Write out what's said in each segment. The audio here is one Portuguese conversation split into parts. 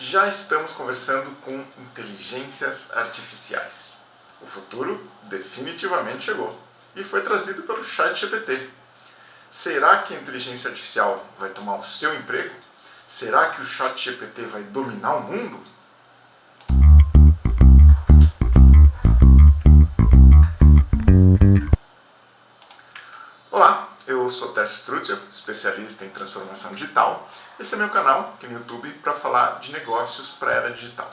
Já estamos conversando com inteligências artificiais. O futuro definitivamente chegou e foi trazido pelo ChatGPT. Será que a inteligência artificial vai tomar o seu emprego? Será que o ChatGPT vai dominar o mundo? Olá, eu sou Tércio Strutzel, especialista em transformação digital. Esse é meu canal aqui no YouTube para falar de negócios para a era digital.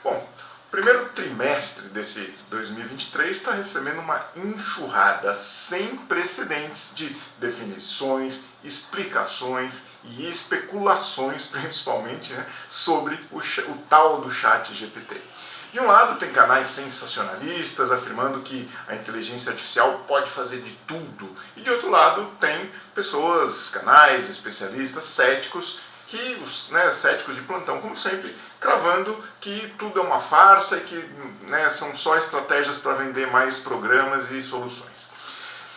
Bom, o primeiro trimestre desse 2023 está recebendo uma enxurrada sem precedentes de definições, explicações e especulações, principalmente, sobre o tal do ChatGPT. De um lado, tem canais sensacionalistas afirmando que a inteligência artificial pode fazer de tudo. E de outro lado, tem pessoas, canais, especialistas, céticos, céticos de plantão, como sempre, cravando que tudo é uma farsa e que são só estratégias para vender mais programas e soluções.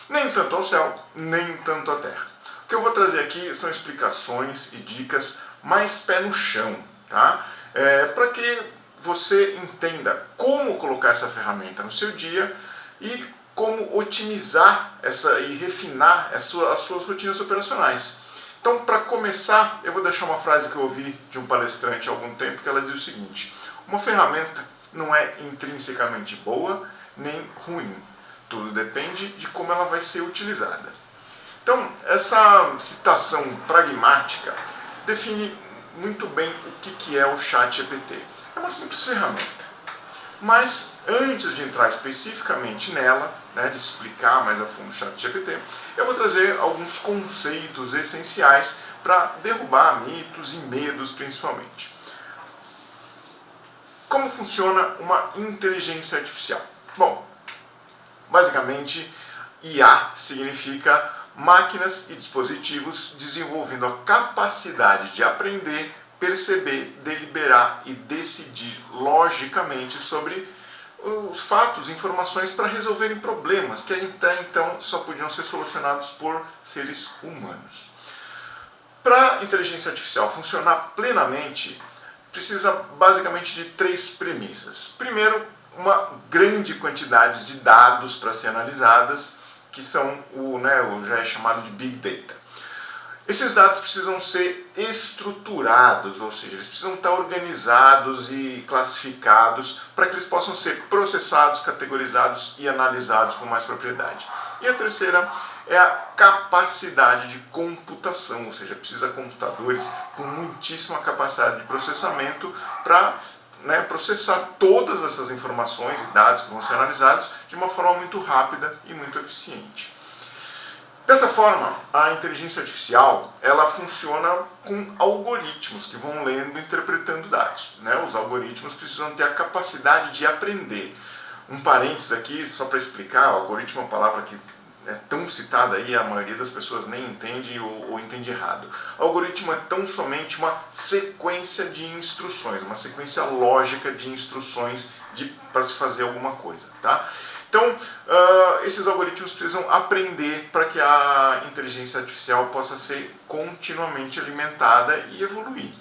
Nem tanto ao céu, nem tanto à terra. O que eu vou trazer aqui são explicações e dicas mais pé no chão, tá? Para que você entenda como colocar essa ferramenta no seu dia e como otimizar e refinar as suas rotinas operacionais. Então, para começar, eu vou deixar uma frase que eu ouvi de um palestrante há algum tempo, que ela diz o seguinte: uma ferramenta não é intrinsecamente boa nem ruim. Tudo depende de como ela vai ser utilizada. Então, essa citação pragmática define muito bem o que é o ChatGPT. É uma simples ferramenta. Mas, antes de entrar especificamente nela, de explicar mais a fundo o ChatGPT, eu vou trazer alguns conceitos essenciais para derrubar mitos e medos, principalmente. Como funciona uma inteligência artificial? Bom, basicamente, IA significa máquinas e dispositivos desenvolvendo a capacidade de aprender, perceber, deliberar e decidir logicamente sobre os fatos, informações para resolverem problemas que até então só podiam ser solucionados por seres humanos. Para a inteligência artificial funcionar plenamente, precisa basicamente de três premissas. Primeiro, uma grande quantidade de dados para ser analisadas, que são o já é chamado de Big Data. Esses dados precisam ser estruturados, ou seja, eles precisam estar organizados e classificados para que eles possam ser processados, categorizados e analisados com mais propriedade. E a terceira é a capacidade de computação, ou seja, precisa de computadores com muitíssima capacidade de processamento para processar todas essas informações e dados que vão ser analisados de uma forma muito rápida e muito eficiente. Dessa forma, a inteligência artificial ela funciona com algoritmos que vão lendo e interpretando dados. Os algoritmos precisam ter a capacidade de aprender. Um parênteses aqui, só para explicar, o algoritmo é uma palavra que é tão citada aí, a maioria das pessoas nem entende ou entende errado. O algoritmo é tão somente uma sequência de instruções, uma sequência lógica de instruções para se fazer alguma coisa, tá? Então, esses algoritmos precisam aprender para que a inteligência artificial possa ser continuamente alimentada e evoluir.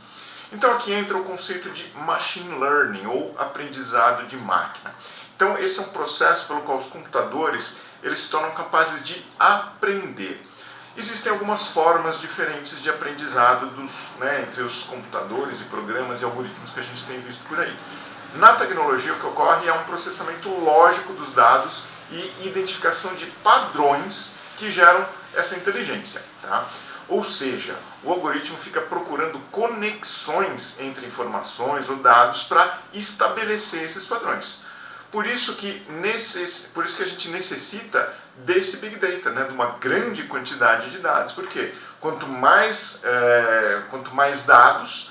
Então aqui entra o conceito de machine learning, ou aprendizado de máquina. Então esse é um processo pelo qual os computadores eles se tornam capazes de aprender. Existem algumas formas diferentes de aprendizado entre os computadores e programas e algoritmos que a gente tem visto por aí. Na tecnologia, o que ocorre é um processamento lógico dos dados e identificação de padrões que geram essa inteligência. Tá? Ou seja, o algoritmo fica procurando conexões entre informações ou dados para estabelecer esses padrões. Por isso que a gente necessita desse Big Data, de uma grande quantidade de dados. Por quê? Quanto mais dados,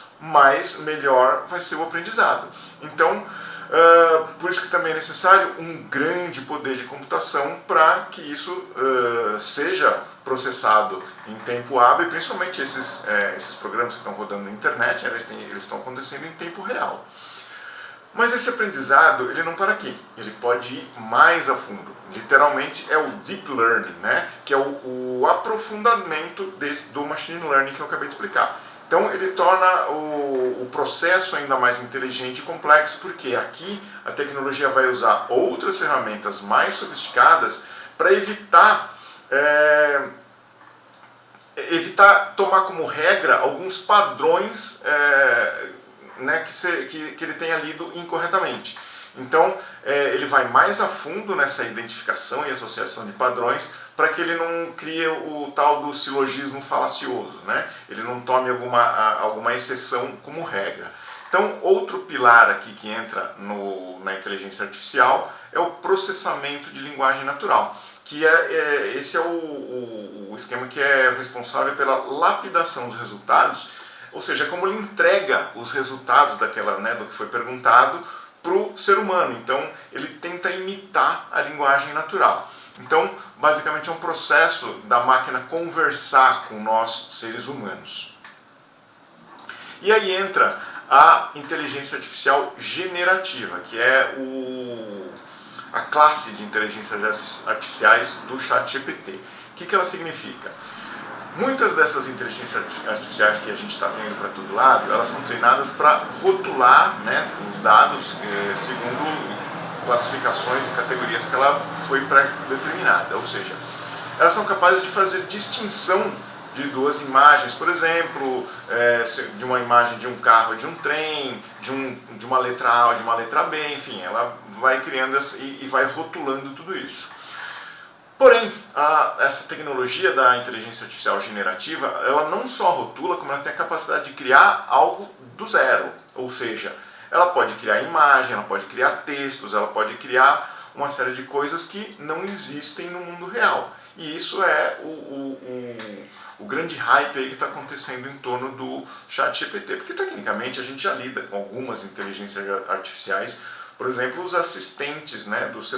melhor vai ser o aprendizado. Então, por isso que também é necessário um grande poder de computação para que isso seja processado em tempo hábil, e principalmente esses programas que estão rodando na internet, eles estão acontecendo em tempo real. Mas esse aprendizado, ele não para aqui, ele pode ir mais a fundo. Literalmente é o Deep Learning, que é o aprofundamento do Machine Learning que eu acabei de explicar. Então ele torna o processo ainda mais inteligente e complexo, porque aqui a tecnologia vai usar outras ferramentas mais sofisticadas para evitar tomar como regra alguns padrões né, que ele tenha lido incorretamente. Então, ele vai mais a fundo nessa identificação e associação de padrões para que ele não crie o tal do silogismo falacioso, né? Ele não tome alguma exceção como regra. Então, outro pilar aqui que entra na inteligência artificial é o processamento de linguagem natural, que esse é o esquema que é responsável pela lapidação dos resultados, ou seja, como ele entrega os resultados do que foi perguntado para o ser humano. Então, ele tenta imitar a linguagem natural. Então, basicamente é um processo da máquina conversar com nós, seres humanos. E aí entra a inteligência artificial generativa, que é a classe de inteligências artificiais do ChatGPT. O que ela significa? Muitas dessas inteligências artificiais que a gente está vendo para todo lado, elas são treinadas para rotular, né, os dados segundo classificações e categorias que ela foi pré-determinada. Ou seja, elas são capazes de fazer distinção de duas imagens, por exemplo, de uma imagem de um carro e de um trem, de uma letra A ou de uma letra B, enfim, ela vai criando e vai rotulando tudo isso. Porém, essa tecnologia da inteligência artificial generativa, ela não só rotula, como ela tem a capacidade de criar algo do zero. Ou seja, ela pode criar imagem, ela pode criar textos, ela pode criar uma série de coisas que não existem no mundo real. E isso é o grande hype aí que está acontecendo em torno do ChatGPT, porque tecnicamente a gente já lida com algumas inteligências artificiais, por exemplo, os assistentes, né, dos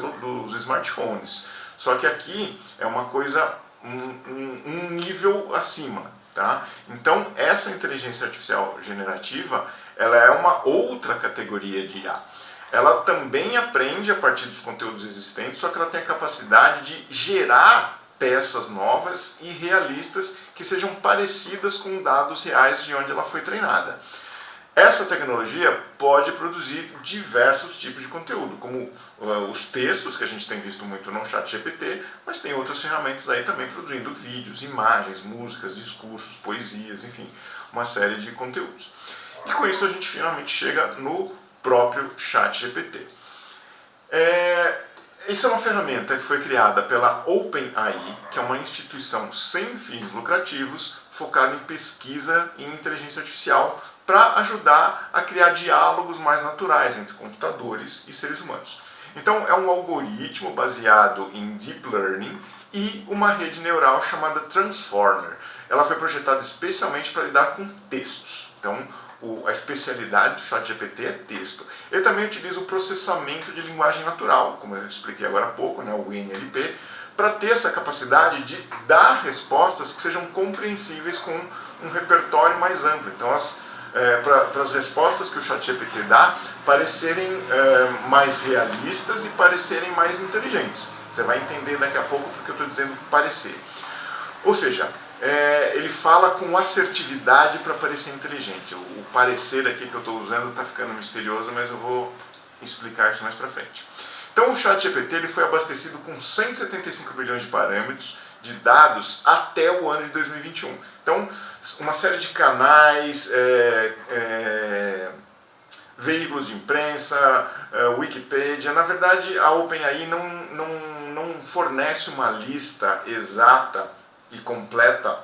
smartphones. Só que aqui é uma coisa, um nível acima, tá? Então, essa inteligência artificial generativa, ela é uma outra categoria de IA. Ela também aprende a partir dos conteúdos existentes, só que ela tem a capacidade de gerar peças novas e realistas que sejam parecidas com dados reais de onde ela foi treinada. Essa tecnologia pode produzir diversos tipos de conteúdo, como os textos, que a gente tem visto muito no ChatGPT, mas tem outras ferramentas aí também produzindo vídeos, imagens, músicas, discursos, poesias, enfim, uma série de conteúdos. E com isso a gente finalmente chega no próprio ChatGPT. Isso é uma ferramenta que foi criada pela OpenAI, que é uma instituição sem fins lucrativos, focada em pesquisa e em inteligência artificial, para ajudar a criar diálogos mais naturais entre computadores e seres humanos. Então, é um algoritmo baseado em Deep Learning e uma rede neural chamada Transformer. Ela foi projetada especialmente para lidar com textos. Então, a especialidade do ChatGPT é texto. Ele também utiliza o processamento de linguagem natural, como eu expliquei agora há pouco, né, o NLP, para ter essa capacidade de dar respostas que sejam compreensíveis com um repertório mais amplo. Então, para as respostas que o ChatGPT dá parecerem mais realistas e parecerem mais inteligentes. Você vai entender daqui a pouco porque eu estou dizendo parecer. Ou seja, ele fala com assertividade para parecer inteligente. O parecer aqui que eu estou usando está ficando misterioso, mas eu vou explicar isso mais para frente. Então o ChatGPT ele foi abastecido com 175 milhões de parâmetros de dados até o ano de 2021. Então, uma série de canais, veículos de imprensa, Wikipedia. Na verdade, a OpenAI não fornece uma lista exata e completa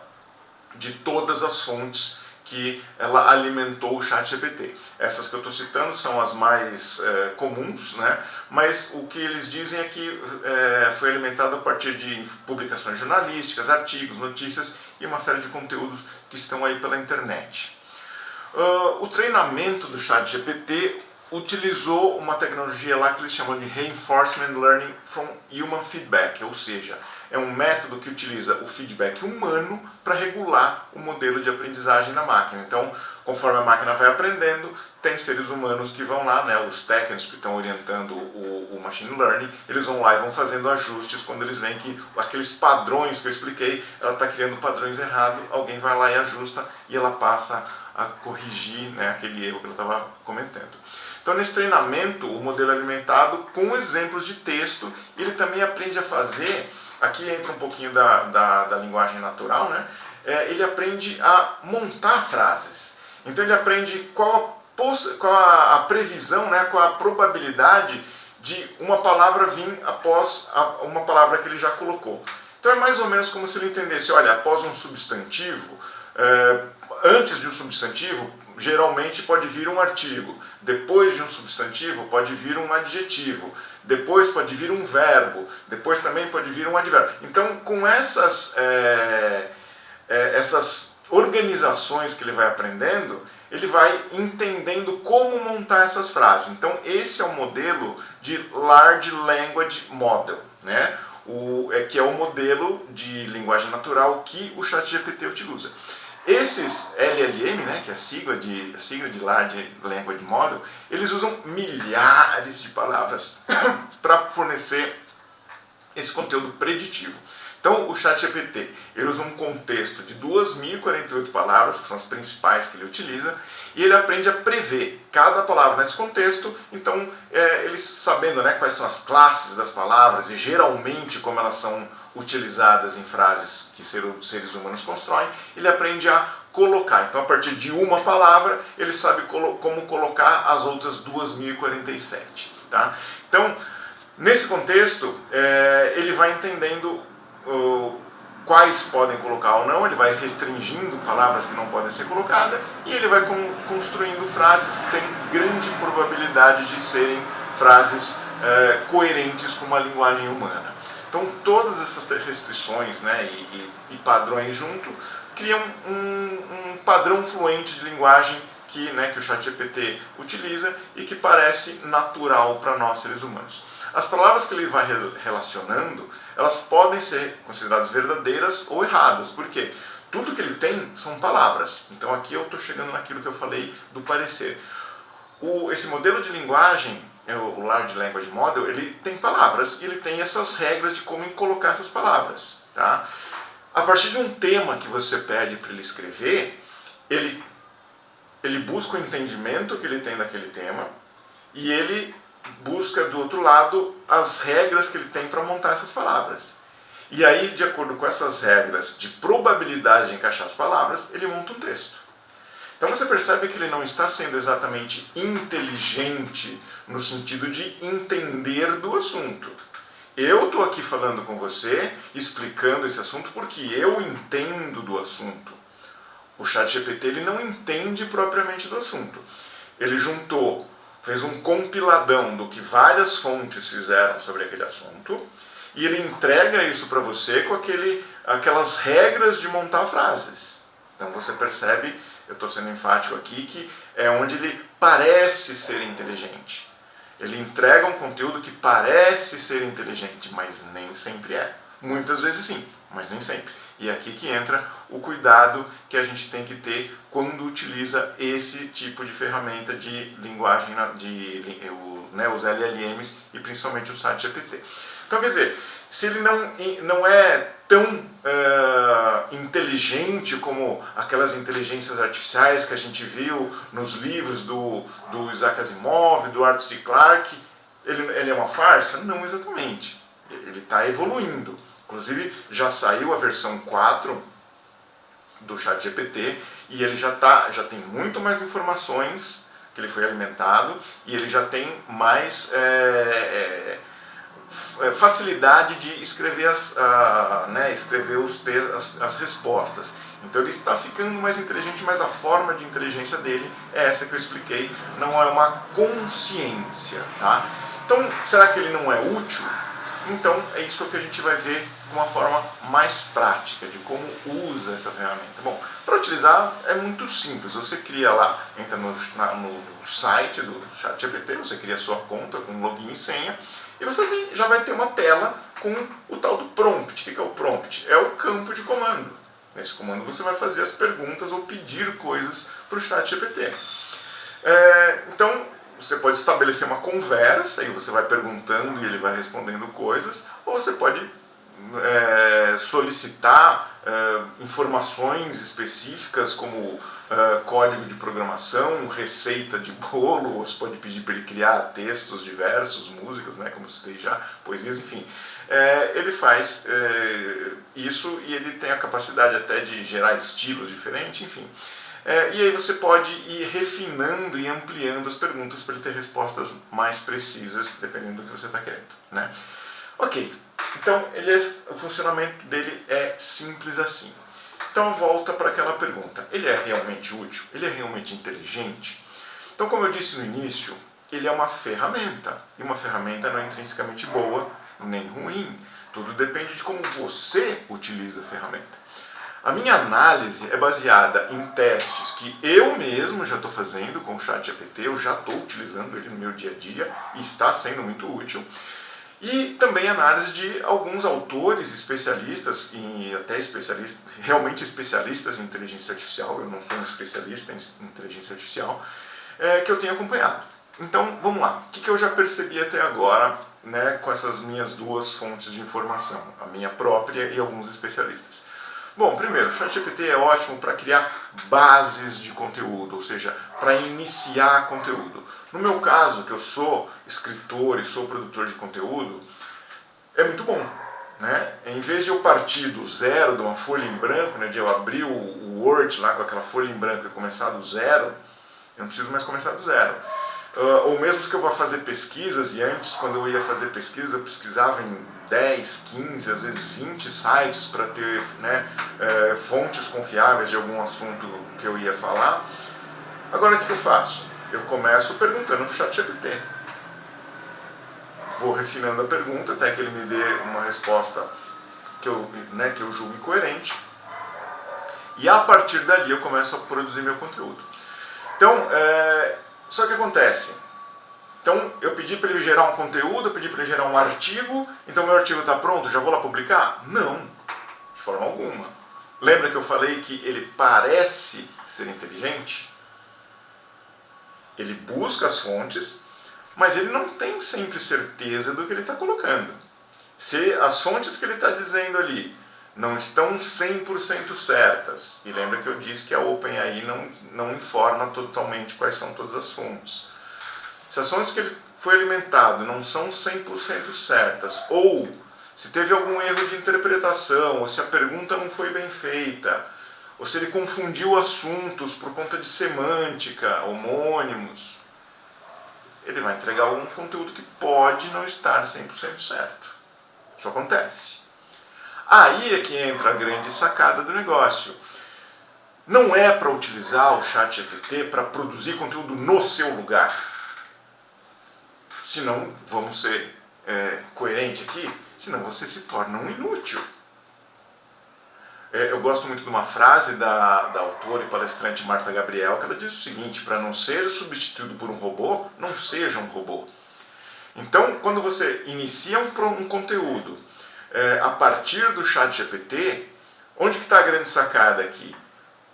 de todas as fontes que ela alimentou o ChatGPT. Essas que eu estou citando são as mais comuns, né? Mas o que eles dizem é que foi alimentado a partir de publicações jornalísticas, artigos, notícias e uma série de conteúdos que estão aí pela internet. O treinamento do ChatGPT utilizou uma tecnologia lá que eles chamam de Reinforcement Learning from Human Feedback, ou seja, é um método que utiliza o feedback humano para regular o modelo de aprendizagem da máquina. Então, conforme a máquina vai aprendendo, tem seres humanos que vão lá, né, os técnicos que estão orientando o Machine Learning, eles vão lá e vão fazendo ajustes quando eles veem que aqueles padrões que eu expliquei, ela está criando padrões errados, alguém vai lá e ajusta e ela passa a corrigir, né, aquele erro que ela estava cometendo. Então, nesse treinamento, o modelo é alimentado com exemplos de texto, ele também aprende a fazer, aqui entra um pouquinho da linguagem natural, né? Ele aprende a montar frases. Então, ele aprende qual a previsão, né, qual a probabilidade de uma palavra vir após uma palavra que ele já colocou. Então, é mais ou menos como se ele entendesse, olha, após um substantivo, antes de um substantivo, geralmente pode vir um artigo. Depois de um substantivo, pode vir um adjetivo. Depois pode vir um verbo. Depois também pode vir um advérbio. Então, com essas organizações que ele vai aprendendo, ele vai entendendo como montar essas frases. Então, esse é o modelo de Large Language Model, né? Que é o modelo de linguagem natural que o ChatGPT utiliza. Esses LLM, né, que é a sigla de Large Language Model, eles usam milhares de palavras para fornecer esse conteúdo preditivo. Então, o ChatGPT, ele usa um contexto de 2.048 palavras, que são as principais que ele utiliza, e ele aprende a prever cada palavra nesse contexto. Então, eles sabendo, né, quais são as classes das palavras e geralmente como elas são utilizadas em frases que seres humanos constroem, ele aprende a colocar. Então, a partir de uma palavra, ele sabe como colocar as outras 2.047. Tá? Então, nesse contexto, ele vai entendendo quais podem colocar ou não, ele vai restringindo palavras que não podem ser colocadas e ele vai construindo frases que têm grande probabilidade de serem frases coerentes com uma linguagem humana. Então, todas essas restrições, né, e padrões junto criam um padrão fluente de linguagem que o ChatGPT utiliza e que parece natural para nós seres humanos. As palavras que ele vai relacionando, elas podem ser consideradas verdadeiras ou erradas. Por quê? Tudo que ele tem são palavras. Então aqui eu estou chegando naquilo que eu falei do parecer. Esse modelo de linguagem, o Large Language Model, ele tem palavras e ele tem essas regras de como colocar essas palavras. Tá? A partir de um tema que você pede para ele escrever, ele busca o entendimento que ele tem daquele tema e ele busca do outro lado as regras que ele tem para montar essas palavras. E aí, de acordo com essas regras de probabilidade de encaixar as palavras, ele monta um texto. Então você percebe que ele não está sendo exatamente inteligente no sentido de entender do assunto. Eu estou aqui falando com você, explicando esse assunto porque eu entendo do assunto. O ChatGPT ele não entende propriamente do assunto. Ele fez um compiladão do que várias fontes fizeram sobre aquele assunto e ele entrega isso para você com aquelas regras de montar frases. Então você percebe, eu estou sendo enfático aqui, que é onde ele parece ser inteligente. Ele entrega um conteúdo que parece ser inteligente, mas nem sempre é. Muitas vezes sim, mas nem sempre. E é aqui que entra o cuidado que a gente tem que ter quando utiliza esse tipo de ferramenta de linguagem, os LLMs e principalmente o ChatGPT. Então, quer dizer, se ele não é tão inteligente como aquelas inteligências artificiais que a gente viu nos livros do Isaac Asimov, do Arthur C. Clarke, ele é uma farsa? Não exatamente. Ele está evoluindo. Inclusive, já saiu a versão 4 do ChatGPT e ele já tem muito mais informações que ele foi alimentado e ele já tem mais facilidade de escrever as respostas. Então ele está ficando mais inteligente, mas a forma de inteligência dele é essa que eu expliquei, não é uma consciência. Tá? Então, será que ele não é útil? Então, é isso que a gente vai ver com uma forma mais prática de como usa essa ferramenta. Bom, para utilizar é muito simples. Você cria lá, entra no site do ChatGPT, você cria sua conta com login e senha, e você já vai ter uma tela com o tal do prompt. O que é o prompt? É o campo de comando. Nesse comando você vai fazer as perguntas ou pedir coisas para o ChatGPT. Então, você pode estabelecer uma conversa e você vai perguntando e ele vai respondendo coisas, ou você pode solicitar informações específicas como código de programação, receita de bolo, ou você pode pedir para ele criar textos diversos, músicas, né, como citei já, poesias, enfim. Ele faz isso e ele tem a capacidade até de gerar estilos diferentes, enfim. E aí você pode ir refinando e ampliando as perguntas para ele ter respostas mais precisas, dependendo do que você está querendo, né? Ok, então o funcionamento dele é simples assim. Então volta para aquela pergunta, ele é realmente útil? Ele é realmente inteligente? Então, como eu disse no início, ele é uma ferramenta, e uma ferramenta não é intrinsecamente boa nem ruim, tudo depende de como você utiliza a ferramenta. A minha análise é baseada em testes que eu mesmo já estou fazendo com o ChatGPT, eu já estou utilizando ele no meu dia a dia e está sendo muito útil. E também análise de alguns autores especialistas, e até especialistas, realmente especialistas em inteligência artificial, eu não sou um especialista em inteligência artificial, que eu tenho acompanhado. Então, vamos lá. O que eu já percebi até agora, né, com essas minhas duas fontes de informação, a minha própria e alguns especialistas? Bom, primeiro, o ChatGPT é ótimo para criar bases de conteúdo, ou seja, para iniciar conteúdo. No meu caso, que eu sou escritor e sou produtor de conteúdo, é muito bom, né? Em vez de eu partir do zero, de uma folha em branco, né, de eu abrir o Word lá com aquela folha em branco e começar do zero, eu não preciso mais começar do zero. Ou mesmo que eu vá fazer pesquisas, e antes, quando eu ia fazer pesquisa, eu pesquisava em 10, 15, às vezes 20 sites para ter, né, fontes confiáveis de algum assunto que eu ia falar. Agora o que eu faço? Eu começo perguntando para o ChatGPT. Vou refinando a pergunta até que ele me dê uma resposta que eu julgue coerente. E a partir dali eu começo a produzir meu conteúdo. Então, só que acontece. Então, eu pedi para ele gerar um conteúdo, eu pedi para ele gerar um artigo, então meu artigo está pronto, já vou lá publicar? Não, de forma alguma. Lembra que eu falei que ele parece ser inteligente? Ele busca as fontes, mas ele não tem sempre certeza do que ele está colocando. Se as fontes que ele está dizendo ali não estão 100% certas, e lembra que eu disse que a OpenAI não informa totalmente quais são todas as fontes. Se as fontes que ele foi alimentado não são 100% certas, ou se teve algum erro de interpretação, ou se a pergunta não foi bem feita, ou se ele confundiu assuntos por conta de semântica, homônimos, ele vai entregar algum conteúdo que pode não estar 100% certo. Isso acontece. Aí é que entra a grande sacada do negócio. Não é para utilizar o ChatGPT para produzir conteúdo no seu lugar. Senão, vamos ser coerentes aqui, senão você se torna um inútil. Eu gosto muito de uma frase da autora e palestrante Marta Gabriel, que ela diz o seguinte: para não ser substituído por um robô, não seja um robô. Então, quando você inicia um conteúdo a partir do ChatGPT, onde que está a grande sacada aqui?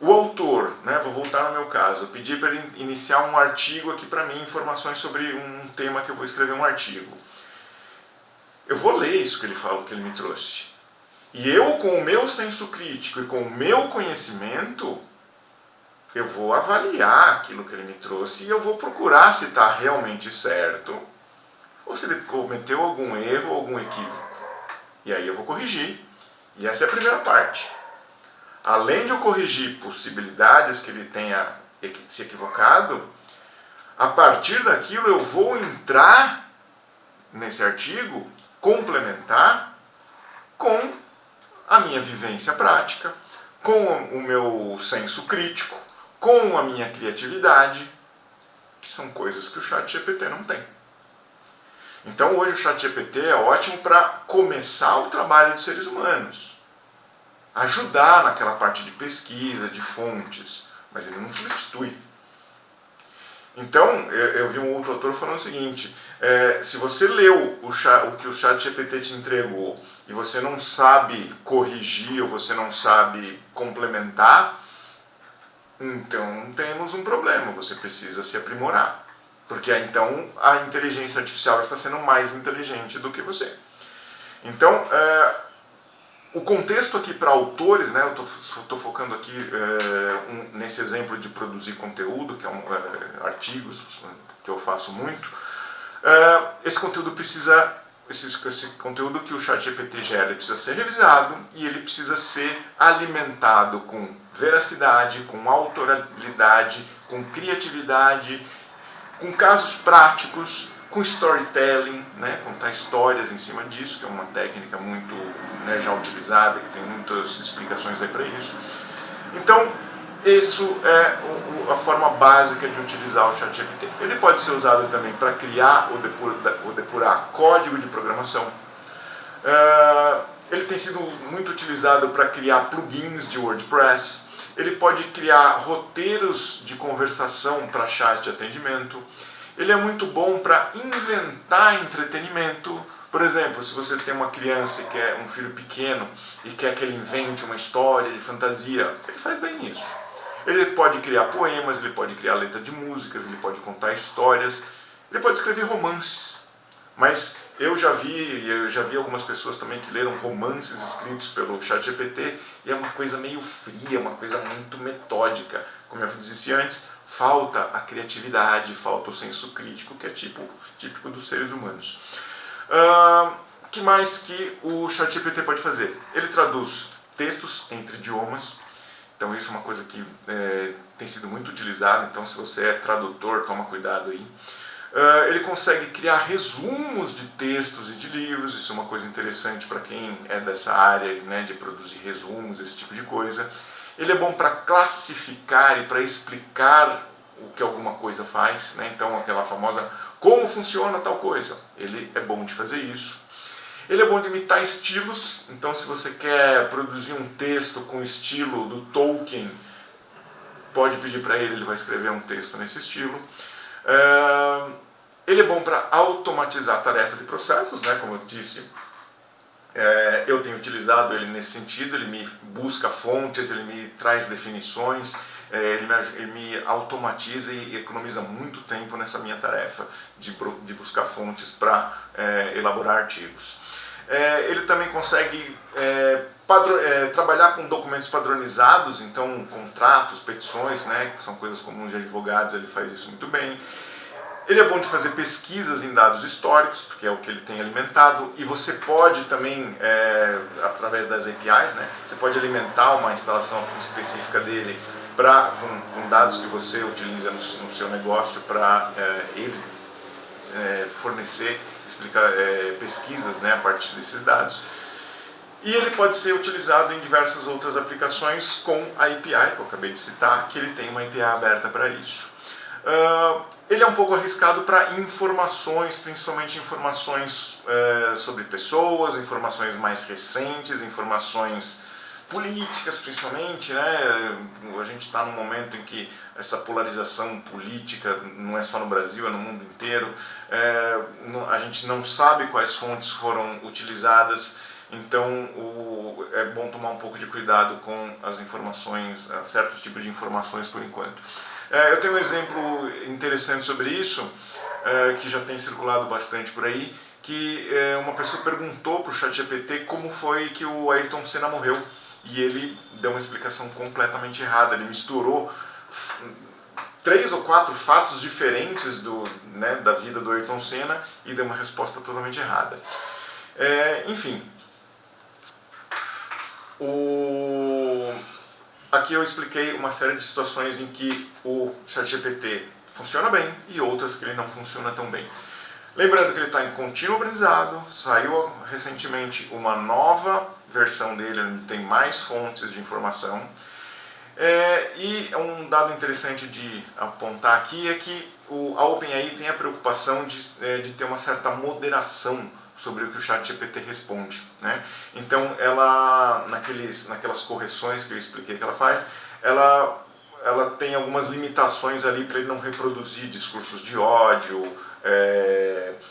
O autor, né, vou voltar no meu caso, eu pedi para ele iniciar um artigo aqui para mim, informações sobre um tema que eu vou escrever um artigo. Eu vou ler isso que ele falou, que ele me trouxe. E eu, com o meu senso crítico e com o meu conhecimento, eu vou avaliar aquilo que ele me trouxe e eu vou procurar se está realmente certo ou se ele cometeu algum erro ou algum equívoco. E aí eu vou corrigir. E essa é a primeira parte. Além de eu corrigir possibilidades que ele tenha se equivocado, a partir daquilo eu vou entrar nesse artigo, complementar com a minha vivência prática, com o meu senso crítico, com a minha criatividade, que são coisas que o ChatGPT não tem. Então hoje o ChatGPT é ótimo para começar o trabalho de seres humanos, ajudar naquela parte de pesquisa, de fontes, mas ele não substitui. Então, eu vi um outro autor falando o seguinte: se você leu o que o ChatGPT te entregou e você não sabe corrigir ou você não sabe complementar, então temos um problema, você precisa se aprimorar. Porque então a inteligência artificial está sendo mais inteligente do que você. Então, O contexto aqui para autores, né, eu estou focando aqui nesse exemplo de produzir conteúdo, que é artigos que eu faço muito. Esse conteúdo esse conteúdo que o ChatGPT gera, ele precisa ser revisado e ele precisa ser alimentado com veracidade, com autoralidade, com criatividade, com casos práticos, com storytelling, né, contar histórias em cima disso, que é uma técnica muito, né, já utilizada, que tem muitas explicações aí para isso. Então, isso é a forma básica de utilizar o ChatGPT. Ele pode ser usado também para criar ou depurar código de programação. Ele tem sido muito utilizado para criar plugins de WordPress. Ele pode criar roteiros de conversação para chat de atendimento. Ele é muito bom para inventar entretenimento. Por exemplo, se você tem uma criança que é um filho pequeno e quer que ele invente uma história de fantasia, ele faz bem isso. Ele pode criar poemas, ele pode criar letra de músicas, ele pode contar histórias, ele pode escrever romances. Mas eu já vi algumas pessoas também que leram romances escritos pelo ChatGPT e é uma coisa meio fria, uma coisa muito metódica. Como eu disse antes, falta a criatividade, falta o senso crítico, que é típico dos seres humanos. Que mais que o ChatGPT pode fazer? Ele traduz textos entre idiomas, então isso é uma coisa que tem sido muito utilizada, então se você é tradutor, toma cuidado aí. Ele consegue criar resumos de textos e de livros, isso é uma coisa interessante para quem é dessa área, né, de produzir resumos, esse tipo de coisa. Ele é bom para classificar e para explicar o que alguma coisa faz, né? Então aquela famosa como funciona tal coisa, ele é bom de fazer isso. Ele é bom de imitar estilos, então se você quer produzir um texto com o estilo do Tolkien, pode pedir para ele, ele vai escrever um texto nesse estilo. Ele é bom para automatizar tarefas e processos, né? Como eu disse, eu tenho utilizado ele nesse sentido, ele me busca fontes, ele me traz definições, ele me automatiza e economiza muito tempo nessa minha tarefa de buscar fontes para elaborar artigos. Ele também consegue trabalhar com documentos padronizados, então contratos, petições, né, que são coisas comuns de advogados, ele faz isso muito bem. Ele é bom de fazer pesquisas em dados históricos, porque é o que ele tem alimentado, e você pode também, através das APIs, né, você pode alimentar uma instalação específica dele com dados que você utiliza no seu negócio para ele fornecer, explicar pesquisas, né, a partir desses dados. E ele pode ser utilizado em diversas outras aplicações com a API, que eu acabei de citar, que ele tem uma API aberta para isso. Ele é um pouco arriscado para informações, principalmente informações sobre pessoas, informações mais recentes, informações políticas principalmente, né? A gente está num momento em que essa polarização política não é só no Brasil, é no mundo inteiro. A gente não sabe quais fontes foram utilizadas, então é bom tomar um pouco de cuidado com as informações, certos tipos de informações por enquanto. Eu tenho um exemplo interessante sobre isso, que já tem circulado bastante por aí, que uma pessoa perguntou para o ChatGPT como foi que o Ayrton Senna morreu, e ele deu uma explicação completamente errada. Ele misturou 3 ou 4 fatos diferentes da vida do Ayrton Senna e deu uma resposta totalmente errada. Enfim, aqui eu expliquei uma série de situações em que o ChatGPT funciona bem e outras que ele não funciona tão bem. Lembrando que ele está em contínuo aprendizado, saiu recentemente uma nova versão dele, onde tem mais fontes de informação. E um dado interessante de apontar aqui é que a OpenAI tem a preocupação de ter uma certa moderação sobre o que o ChatGPT responde, né? Então, ela, naquelas correções que eu expliquei que ela faz, ela tem algumas limitações ali para ele não reproduzir discursos de ódio,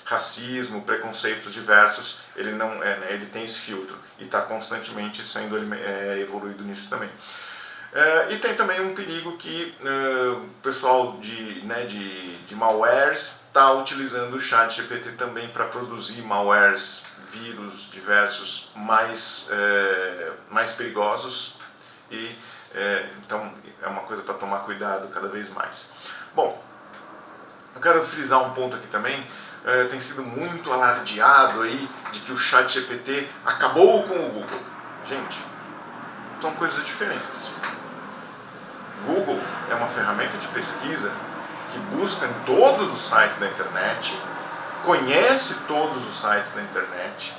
racismo, preconceitos diversos. Ele tem esse filtro e está constantemente sendo evoluído nisso também. E tem também um perigo que o pessoal de malwares está utilizando o ChatGPT também para produzir malwares vírus diversos mais perigosos e então é uma coisa para tomar cuidado cada vez mais. Bom, eu quero frisar um ponto aqui também. Tem sido muito alardeado aí de que o ChatGPT acabou com o Google. Gente, são coisas diferentes. Google é uma ferramenta de pesquisa que busca em todos os sites da internet, conhece todos os sites da internet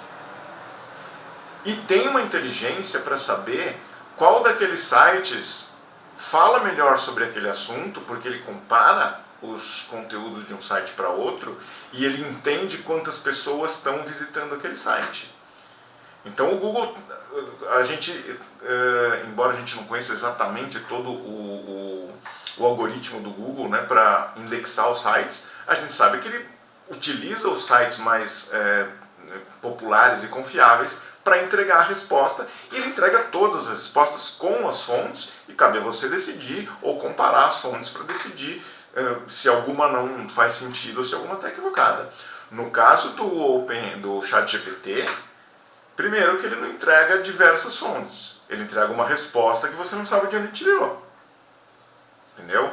e tem uma inteligência para saber qual daqueles sites fala melhor sobre aquele assunto, porque ele compara os conteúdos de um site para outro e ele entende quantas pessoas estão visitando aquele site. Então o Google, embora a gente não conheça exatamente todo o algoritmo do Google, né, para indexar os sites, a gente sabe que ele utiliza os sites mais populares e confiáveis para entregar a resposta, e ele entrega todas as respostas com as fontes, e cabe a você decidir ou comparar as fontes para decidir se alguma não faz sentido ou se alguma está equivocada. No caso do ChatGPT, primeiro que ele não entrega diversas fontes, ele entrega uma resposta que você não sabe de onde tirou. Entendeu?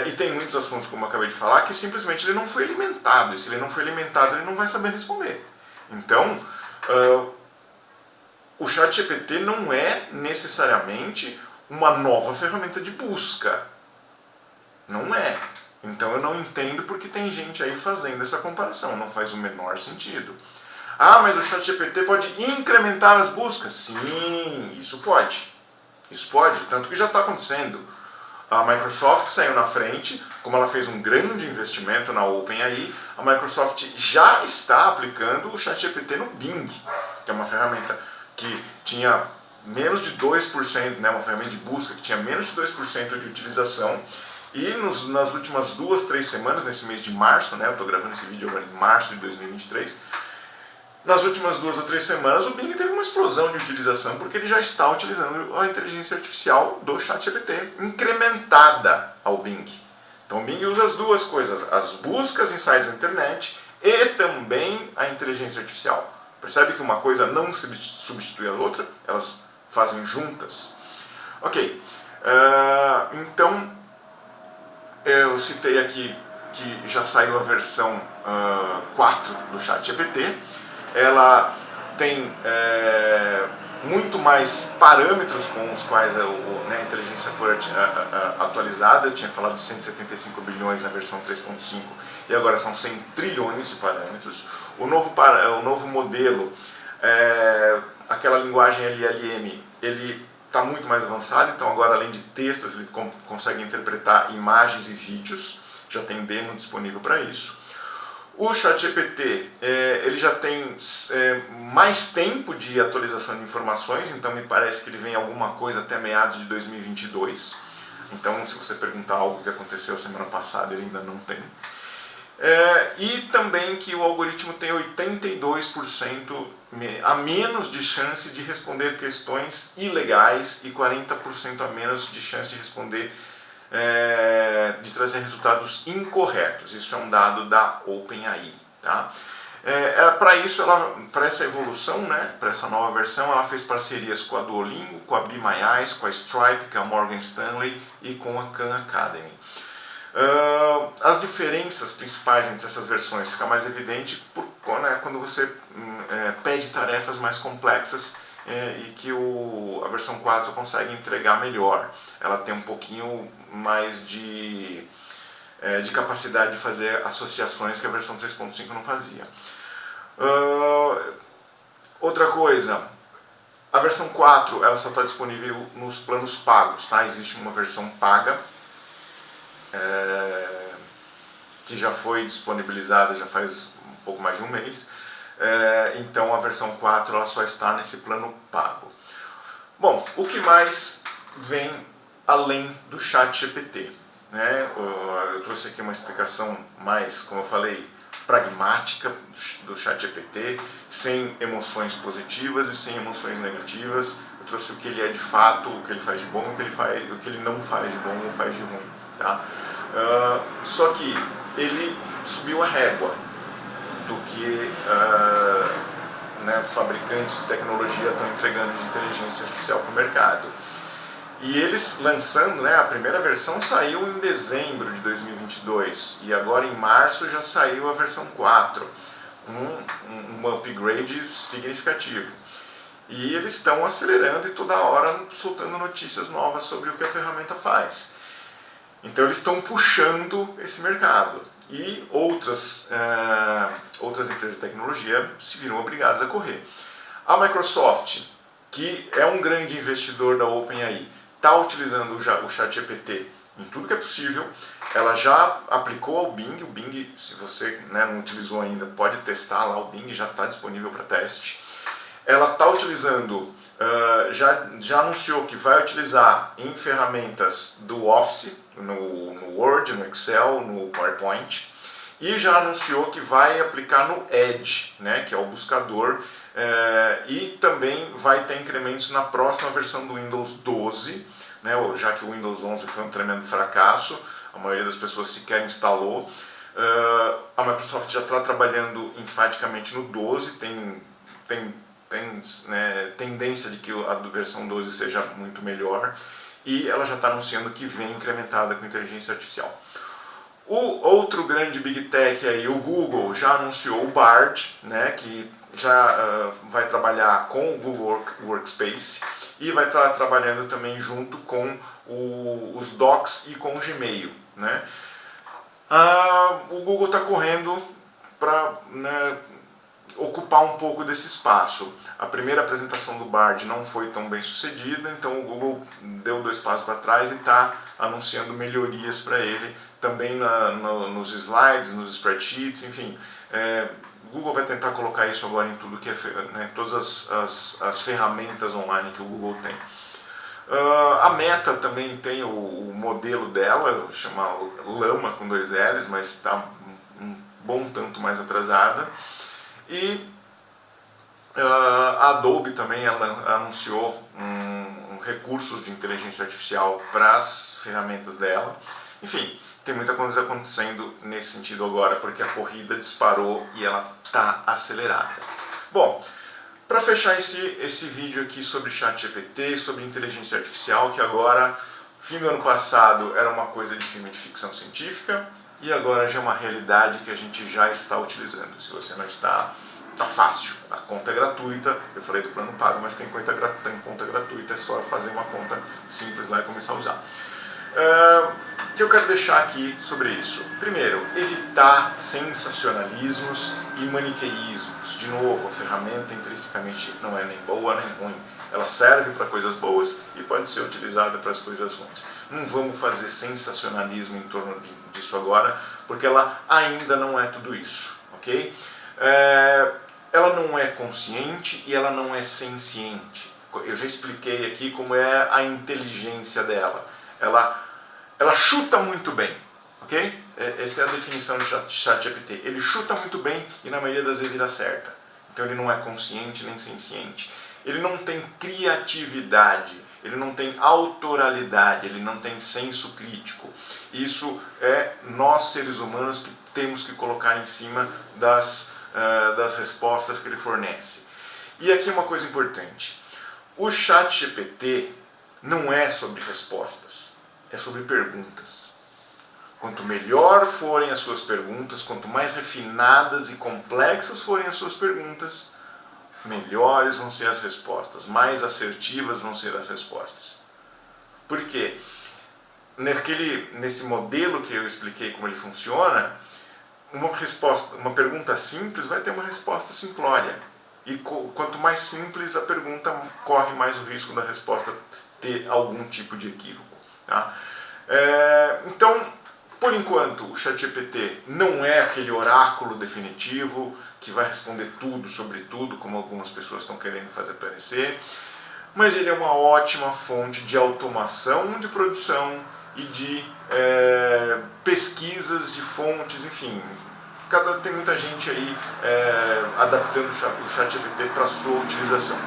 E tem muitos assuntos, como eu acabei de falar, que simplesmente ele não foi alimentado, e se ele não foi alimentado, ele não vai saber responder. Então, o ChatGPT não é necessariamente uma nova ferramenta de busca. Não é. Então eu não entendo porque tem gente aí fazendo essa comparação, não faz o menor sentido. Ah, mas o ChatGPT pode incrementar as buscas? Sim, isso pode. Isso pode, tanto que já está acontecendo. A Microsoft saiu na frente, como ela fez um grande investimento na OpenAI, a Microsoft já está aplicando o ChatGPT no Bing, que é uma ferramenta que tinha menos de 2%, né, uma ferramenta de busca que tinha menos de 2% de utilização, e nas últimas 2, 3 semanas, nesse mês de março, né, eu estou gravando esse vídeo agora em março de 2023, nas últimas 2 ou 3 semanas o Bing teve uma explosão de utilização porque ele já está utilizando a inteligência artificial do ChatGPT, incrementada ao Bing. Então o Bing usa as duas coisas, as buscas em sites da internet e também a inteligência artificial. Percebe que uma coisa não substitui a outra, elas fazem juntas. Ok, então eu citei aqui que já saiu a versão 4 do ChatGPT. Ela tem muito mais parâmetros com os quais a inteligência foi atualizada. Eu tinha falado de 175 bilhões na versão 3.5 e agora são 100 trilhões de parâmetros. O novo modelo, aquela linguagem LLM, ele está muito mais avançado, então agora além de textos ele consegue interpretar imagens e vídeos, já tem demo disponível para isso. O ChatGPT ele já tem mais tempo de atualização de informações, então me parece que ele vem alguma coisa até meados de 2022. Então, se você perguntar algo que aconteceu semana passada, ele ainda não tem. E também que o algoritmo tem 82% a menos de chance de responder questões ilegais e 40% a menos de chance de responder de trazer resultados incorretos. Isso é um dado da OpenAI, tá? Para essa evolução, né, para essa nova versão, ela fez parcerias com a Duolingo, com a Be My Eyes, com a Stripe, com a Morgan Stanley e com a Khan Academy. As diferenças principais entre essas versões fica mais evidente quando você pede tarefas mais complexas e que a versão 4 consegue entregar melhor. Ela tem um pouquinho mais de capacidade de fazer associações que a versão 3.5 não fazia. Outra coisa, a versão 4 ela só está disponível nos planos pagos, tá? Existe uma versão paga que já foi disponibilizada já faz um pouco mais de um mês. Então a versão 4 ela só está nesse plano pago. Bom, o que mais vem além do ChatGPT? Né? Eu trouxe aqui uma explicação mais, como eu falei, pragmática do ChatGPT, sem emoções positivas e sem emoções negativas. Eu trouxe o que ele é de fato, o que ele faz de bom, o que ele não faz de bom ou faz de ruim. Tá? Só que ele subiu a régua do que né, fabricantes de tecnologia estão entregando de inteligência artificial para o mercado. E eles lançando, né, a primeira versão saiu em dezembro de 2022 e agora em março já saiu a versão 4, um upgrade significativo. E eles estão acelerando e toda hora soltando notícias novas sobre o que a ferramenta faz. Então eles estão puxando esse mercado. E outras empresas de tecnologia se viram obrigadas a correr. A Microsoft, que é um grande investidor da OpenAI, está utilizando o ChatGPT em tudo que é possível. Ela já aplicou ao Bing. O Bing, se você, né, não utilizou ainda, pode testar lá. O Bing já está disponível para teste. Ela está utilizando, já anunciou que vai utilizar em ferramentas do Office, no Word, no Excel, no PowerPoint, e já anunciou que vai aplicar no Edge, né, que é o buscador, e também vai ter incrementos na próxima versão do Windows 12, né, já que o Windows 11 foi um tremendo fracasso, a maioria das pessoas sequer instalou. A Microsoft já está trabalhando enfaticamente no 12, tem né, tendência de que a versão 12 seja muito melhor, e ela já está anunciando que vem incrementada com inteligência artificial. O outro grande Big Tech aí, o Google, já anunciou o Bard, né, que já vai trabalhar com o Google Workspace e vai estar trabalhando também junto com os Docs e com o Gmail, né. O Google está correndo para, né, ocupar um pouco desse espaço. A primeira apresentação do Bard não foi tão bem sucedida, então o Google deu 2 passos para trás e está anunciando melhorias para ele, também nos slides, nos spreadsheets, enfim. O Google vai tentar colocar isso agora em tudo que é, né, todas as ferramentas online que o Google tem. A Meta também tem o modelo dela, chama Llama com 2 L's, mas está um bom tanto mais atrasada. E a Adobe também anunciou recursos de inteligência artificial para as ferramentas dela. Enfim, tem muita coisa acontecendo nesse sentido agora, porque a corrida disparou e ela está acelerada. Bom, para fechar esse vídeo aqui sobre ChatGPT, sobre inteligência artificial, que agora, fim do ano passado, era uma coisa de filme de ficção científica, e agora já é uma realidade que a gente já está utilizando. Se você não está, tá fácil. A conta é gratuita. Eu falei do plano pago, mas tem conta gratuita. É só fazer uma conta simples lá e começar a usar. O que eu quero deixar aqui sobre isso? Primeiro, evitar sensacionalismos e maniqueísmos. De novo, a ferramenta intrinsecamente não é nem boa nem ruim. Ela serve para coisas boas e pode ser utilizada para as coisas ruins. Não vamos fazer sensacionalismo em torno disso agora, porque ela ainda não é tudo isso, ok? Ela não é consciente e ela não é senciente. Eu já expliquei aqui como é a inteligência dela. Ela chuta muito bem, ok? Essa é a definição do ChatGPT. Ele chuta muito bem e na maioria das vezes ele acerta. Então ele não é consciente nem senciente. Ele não tem criatividade, ele não tem autoralidade, ele não tem senso crítico. Isso é nós, seres humanos, que temos que colocar em cima das respostas que ele fornece. E aqui uma coisa importante. O ChatGPT não é sobre respostas, é sobre perguntas. Quanto melhor forem as suas perguntas, quanto mais refinadas e complexas forem as suas perguntas, melhores vão ser as respostas, mais assertivas vão ser as respostas. Por quê? Nesse modelo que eu expliquei como ele funciona, uma pergunta simples vai ter uma resposta simplória. E quanto mais simples a pergunta, corre mais o risco da resposta ter algum tipo de equívoco. Tá? Então, por enquanto, o ChatGPT não é aquele oráculo definitivo que vai responder tudo sobre tudo, como algumas pessoas estão querendo fazer parecer, mas ele é uma ótima fonte de automação de produção e de pesquisas de fontes, enfim. Tem muita gente aí adaptando o ChatGPT para a sua utilização.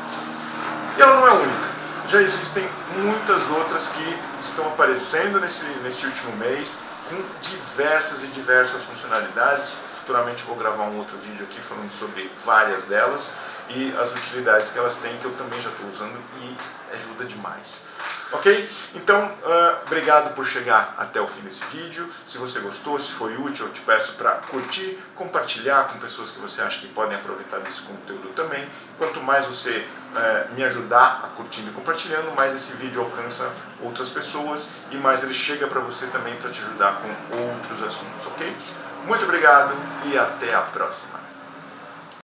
E ela não é única. Já existem muitas outras que estão aparecendo nesse último mês com diversas e diversas funcionalidades. futuramente vou gravar um outro vídeo aqui falando sobre várias delas e as utilidades que elas têm, que eu também já estou usando e ajuda demais. Ok? Então, obrigado por chegar até o fim desse vídeo. Se você gostou, se foi útil, eu te peço para curtir, compartilhar com pessoas que você acha que podem aproveitar desse conteúdo também. Quanto mais você me ajudar a curtindo e compartilhando, mais esse vídeo alcança outras pessoas e mais ele chega para você também para te ajudar com outros assuntos, ok? Muito obrigado e até a próxima!